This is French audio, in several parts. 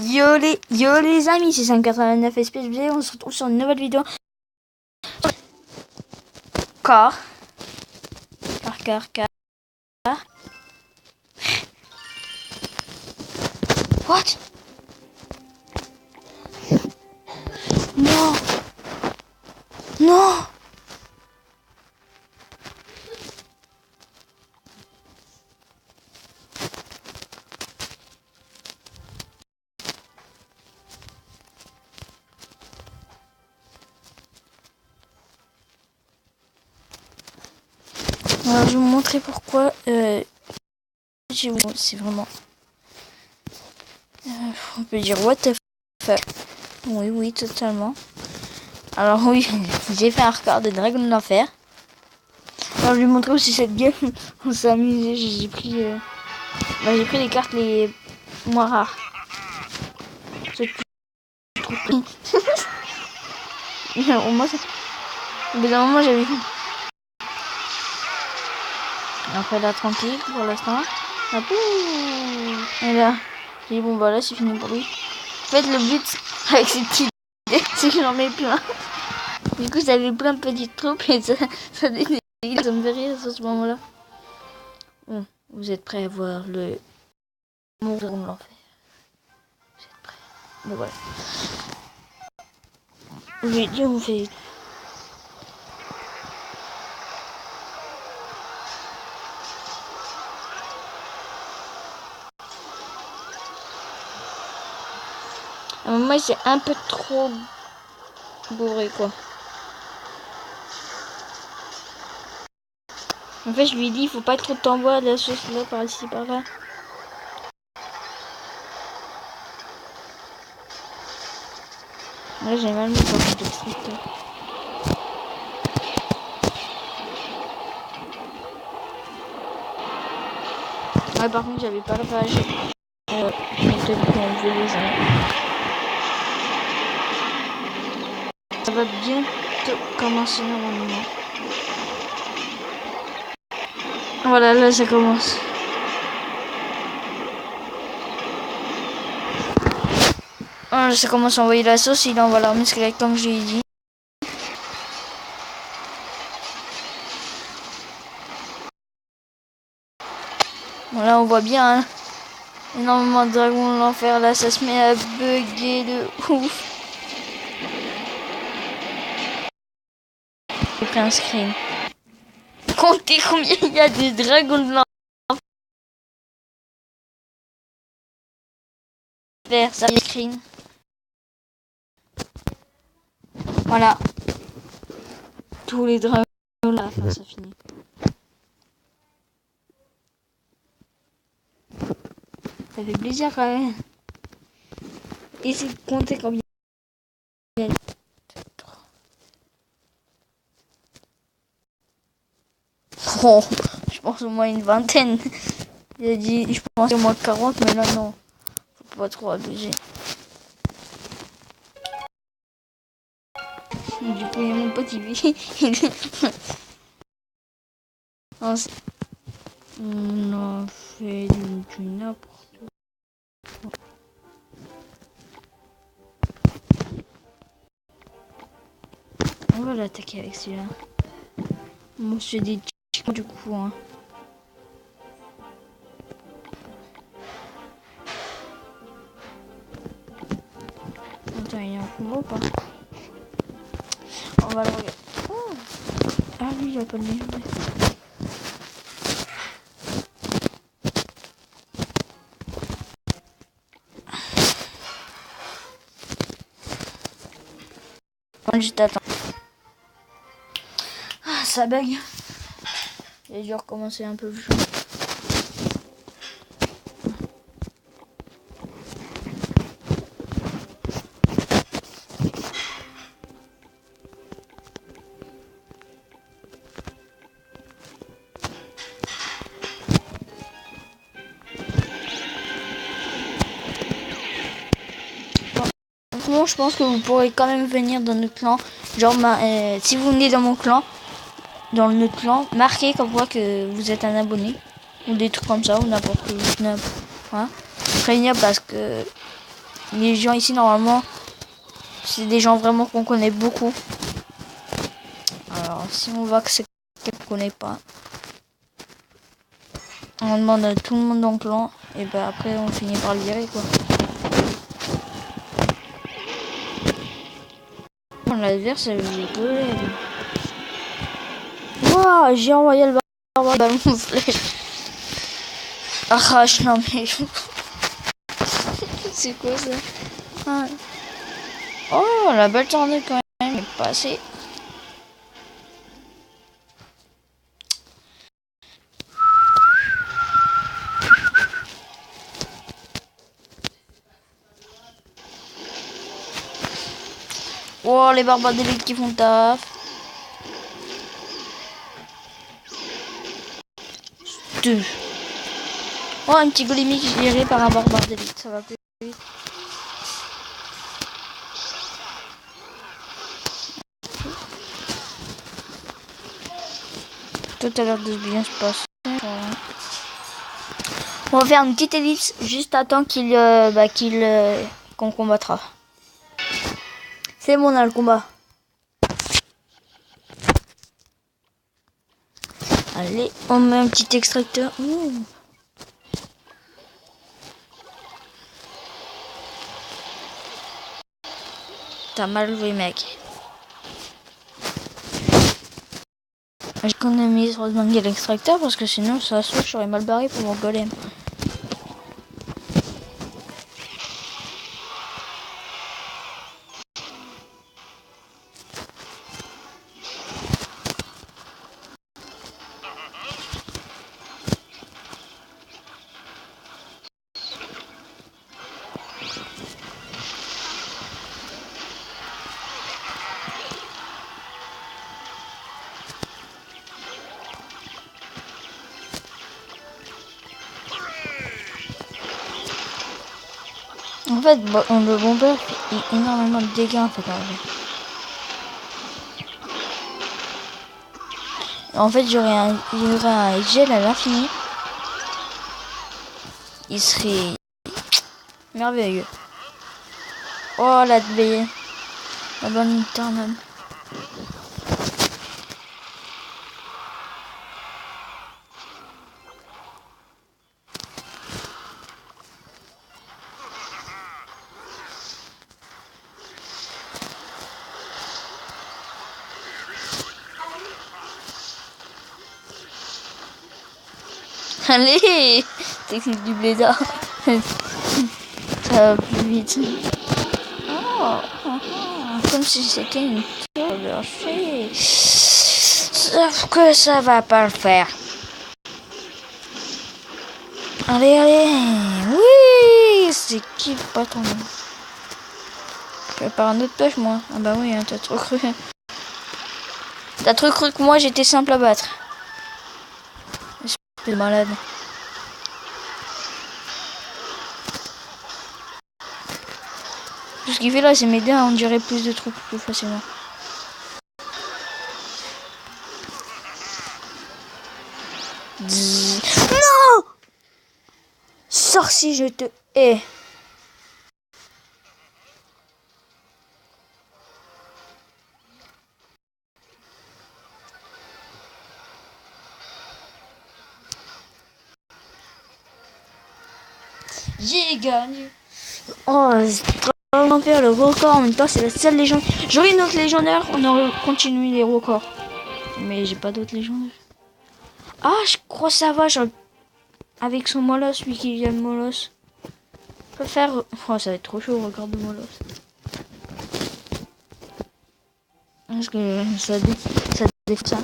Yo les amis, c'est 589 SPSB, on se retrouve sur une nouvelle vidéo. Car. What? Non. Non. Alors, je vais vous montrer pourquoi c'est vraiment on peut dire what the fuck. Oui, totalement. Alors oui, j'ai fait un record de Dragon de l'Enfer. Alors je vais vous montrer aussi cette game. On s'est amusé, j'ai pris les cartes les moins rares. C'est trop pris. Au moins, au bout d'un moment j'avais vu. Après là tranquille pour l'instant. Et là, j'ai dit bon bah là c'est fini pour lui. En fait le but avec ces petites idées, c'est que j'en mets plein. Du coup ça avait plein de petites troupes et ça me fait rire à ce moment là. Bon, vous êtes prêts à voir le mon de l'enfer. Vous êtes prêts? Bon voilà. Je vais dire on fait. À un moment c'est un peu trop bourré quoi. En fait je lui ai dit il faut pas trop t'envoyer de la sauce là par ici par là. Là j'ai mal mis quand je l'extracteur. Ouais par contre j'avais pas la page. Peut-être qu'on veut les gens. Ça va bientôt commencer normalement. Voilà, là ça commence. Ah, ça commence à envoyer la sauce, il envoie l'armée squelette comme je l'ai dit. Bon là on voit bien, hein. Énormément de dragons de l'enfer, là ça se met à bugger de ouf. J'ai pris un screen. Comptez combien il y a de dragons de l'enfer. Ça fait screen. Voilà. Tous les dragons là, enfin ça finit. Ça fait plaisir quand même. Essayez de compter combien il y a. Oh, je pense au moins une vingtaine. Il a dit, je pensais au moins 40, mais là non. Faut pas trop abuser. Du coup, mon pote il vit. On a fait du n'importe quoi. On va l'attaquer avec celui-là. Monsieur des chiens du coup, hein. Attends, il y a un combo ou pas? On va le regarder. Oh. Ah lui, il a pas de nez. Juste attends. Ah, ça bug. J'ai dû recommencer un peu plus. Bon, je pense que vous pourrez quand même venir dans notre clan. Genre, si vous venez dans mon clan, dans notre clan, marquez comme quoi que vous êtes un abonné. Ou des trucs comme ça, ou n'importe quoi. Voilà. Prévenir parce que Les gens ici, normalement, c'est des gens vraiment qu'on connaît beaucoup. Alors, si on voit que c'est quelqu'un qu'on connaît pas, on demande à tout le monde dans le clan. Et ben après, on finit par le virer, quoi. On la vire, ça veut dire que... Waouh, j'ai envoyé le ballon flèche. Arrache, non mais... C'est quoi ça? Ah. Oh, la belle tournée quand même est passée. Oh, les barbares d'élite qui font taf. Deux. Oh, un petit golémique géré par un barbare d'élite, ça va plus vite. Tout à l'heure de bien se passer. On va faire une petite ellipse juste à temps qu'on combattra. C'est bon, on a le combat. Allez, on met un petit extracteur. Ouh. T'as mal joué, mec. J'économise heureusement qu'il y a l'extracteur parce que sinon ça se trouve j'aurais mal barré pour mon golem. En fait, le bomber fait énormément de dégâts en fait. En fait, il y aurait un gel à l'infini. Il serait merveilleux. Oh la bonne tornade. Allez, technique du blédard. Ça va plus vite. Oh, comme si c'était une tour. Sauf que ça va pas le faire. Allez, allez. Oui, c'est qui le patron? Je vais par un autre pêche, moi. Ah bah oui, hein, t'as trop cru. T'as trop cru que moi j'étais simple à battre. Espèce de malade. Tout ce qu'il fait là, c'est m'aider à endurer plus de trucs plus facilement. Non! Sorcier, je te hais. J'ai gagné. Oh, c'est vraiment faire le record en même temps, c'est la seule légende. J'aurais une autre légendaire, on aurait continué les records. Mais j'ai pas d'autres légendaires. Ah, je crois que ça va, genre, avec son molosse, lui qui vient de molosse. On peut faire... Oh, ça va être trop chaud, au record de molosse. Parce que ça défait ça.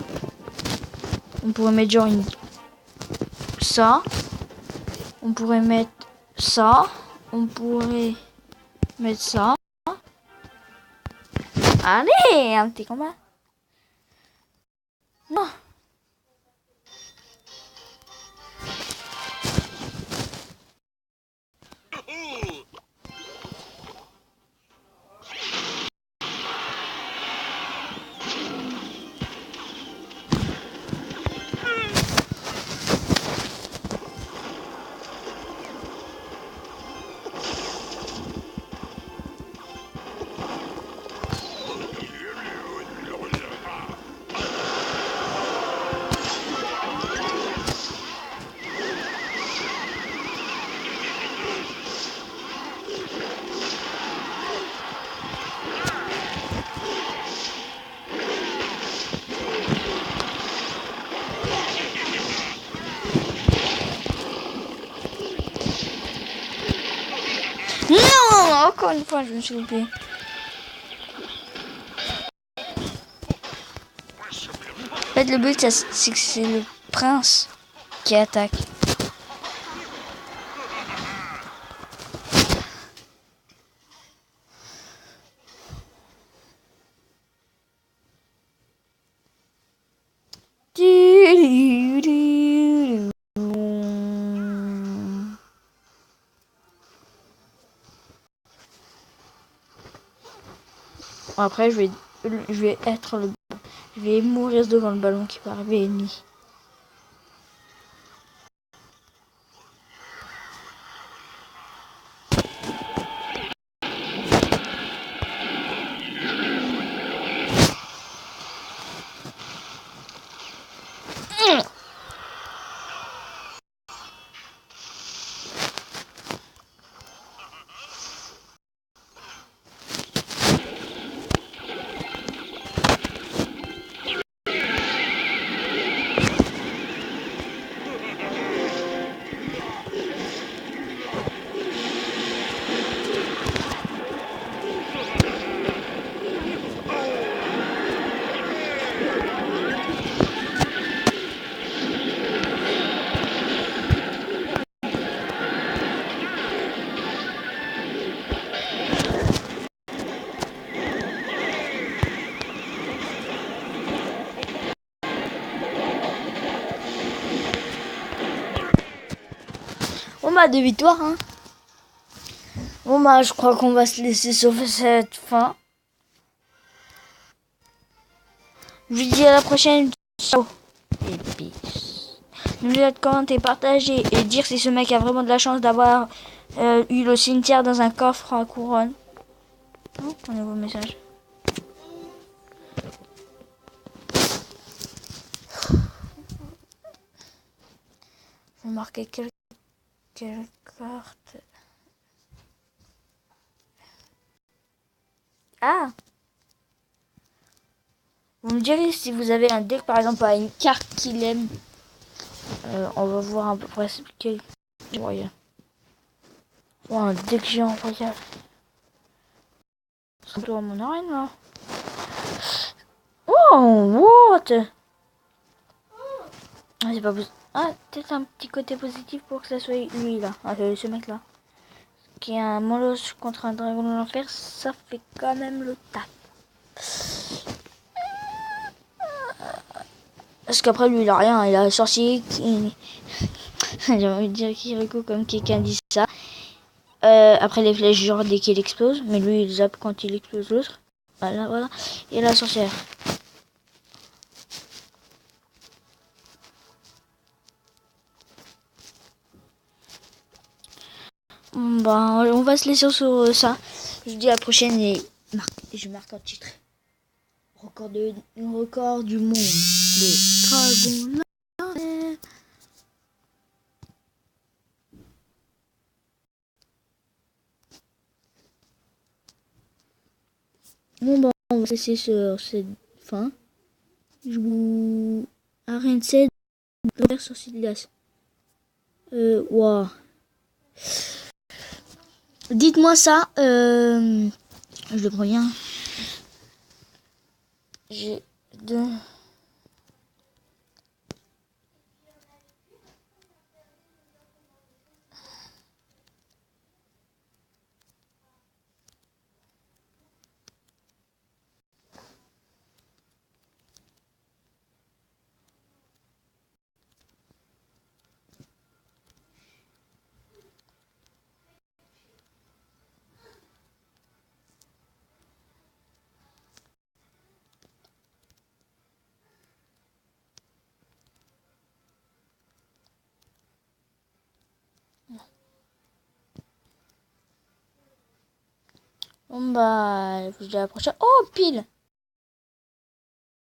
On pourrait mettre genre ça. On pourrait mettre ça. On pourrait mettre ça. Allez, un petit combat. Non. Non, encore une fois, je me suis loupé. En fait, le but, c'est que c'est le prince qui attaque. Après, je vais être le... Je vais mourir devant le ballon qui va arriver ennemi. Bon bah, 2 victoires, hein. Bon bah, je crois qu'on va se laisser sur cette fin. Je vous dis à la prochaine. Ciao. Et peace. N'oubliez pas de commenter, partager et dire si ce mec a vraiment de la chance d'avoir eu le cimetière dans un coffre à couronne. Oh, un nouveau message. Je vais marquer quelle carte. Ah! Vous me direz si vous avez un deck par exemple à une carte qu'il aime. On va voir à peu près quel royal. Oh, un deck géant royal. C'est plutôt à mon arène là. Oh, what? Ah, c'est pas possible. Ah, peut-être un petit côté positif pour que ça soit lui là. Ah, ce mec là. Qui est un molosse contre un dragon de l'enfer, ça fait quand même le taf. Parce qu'après lui il a rien, il a un sorcier qui... J'ai envie de dire Kiriko comme quelqu'un dit ça. Après les flèches genre dès qu'il explose, mais lui il zappe quand il explose l'autre. Voilà, voilà. Et la sorcière. Bah, on va se laisser sur ça. Je vous dis à la prochaine et je marque un titre. Record du monde. Le dragon. Bon bah, on va se laisser sur cette fin. Je vous arrête de faire sur cette glace. Wow. Dites-moi ça. Je le reviens. J'ai deux. Bon bah, je vous dis à la prochaine. Oh, pile!